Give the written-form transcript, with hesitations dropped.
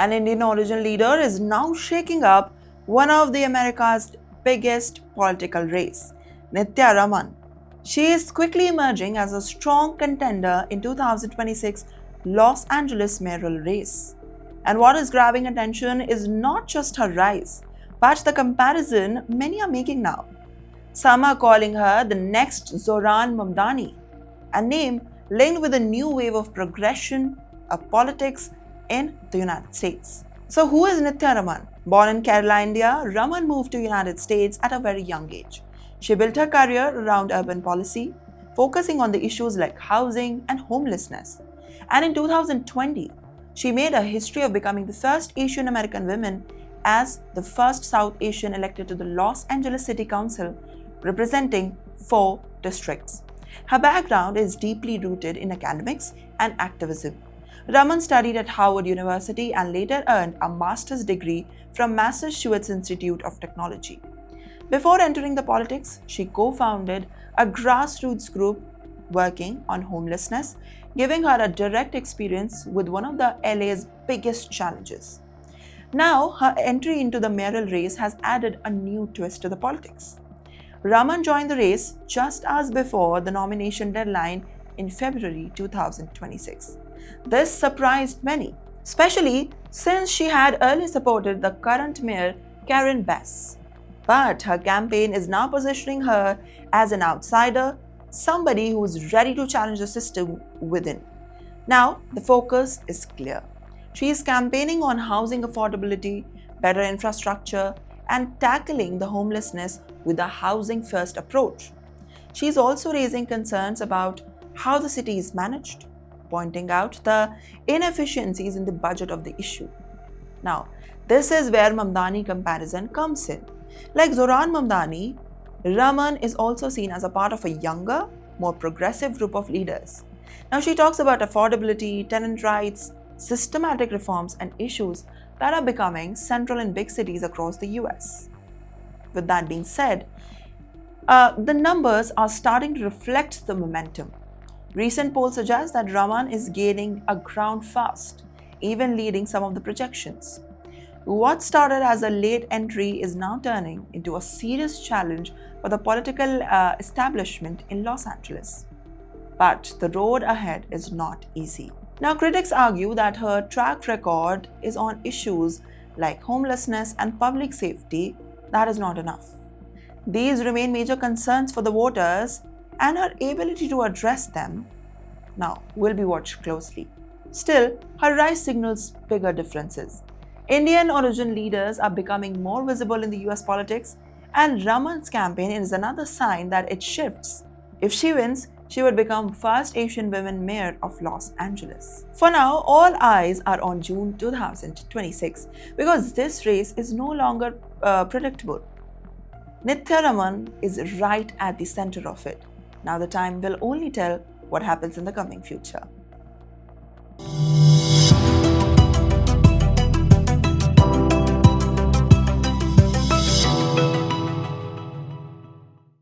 An Indian origin leader is now shaking up one of the America's biggest political race, Nithya Raman. She is quickly emerging as a strong contender in 2026 Los Angeles mayoral race. And what is grabbing attention is not just her rise, but the comparison many are making now. Some are calling her the next Zoran Mamdani, a name linked with a new wave of progression of politics in the United States. So who is Nithya Raman? Born in Kerala, India, Raman moved to the United States at a very young age. She built her career around urban policy, focusing on the issues like housing and homelessness. And in 2020, she made a history of becoming the first Asian American woman as the first South Asian elected to the Los Angeles City Council, representing 4 districts. Her background is deeply rooted in academics and activism. Raman studied at Harvard University and later earned a master's degree from Massachusetts Institute of Technology. Before entering the politics, she co-founded a grassroots group working on homelessness, giving her a direct experience with one of the LA's biggest challenges. Now, her entry into the mayoral race has added a new twist to the politics. Raman joined the race just as before the nomination deadline in February 2026. This surprised many, especially since she had earlier supported the current mayor, Karen Bass. But her campaign is now positioning her as an outsider, somebody who is ready to challenge the system within. Now, the focus is clear. She is campaigning on housing affordability, better infrastructure, and tackling the homelessness with a housing-first approach. She is also raising concerns about how the city is managed, pointing out the inefficiencies in the budget of the issue. Now, this is where Mamdani comparison comes in. Like Zoran Mamdani, Raman is also seen as a part of a younger, more progressive group of leaders. Now, she talks about affordability, tenant rights, systematic reforms, and issues that are becoming central in big cities across the US. With that being said, the numbers are starting to reflect the momentum. Recent polls suggest that Raman is gaining a ground fast, even leading some of the projections. What started as a late entry is now turning into a serious challenge for the political establishment in Los Angeles. But the road ahead is not easy. Now, critics argue that her track record is on issues like homelessness and public safety. That is not enough. These remain major concerns for the voters, and her ability to address them now will be watched closely. Still, her rise signals bigger differences. Indian origin leaders are becoming more visible in the US politics, and Raman's campaign is another sign that it shifts. If she wins, she would become first Asian woman mayor of Los Angeles. For now, all eyes are on June 2026 because this race is no longer predictable. Nithya Raman is right at the center of it. Now the time will only tell what happens in the coming future.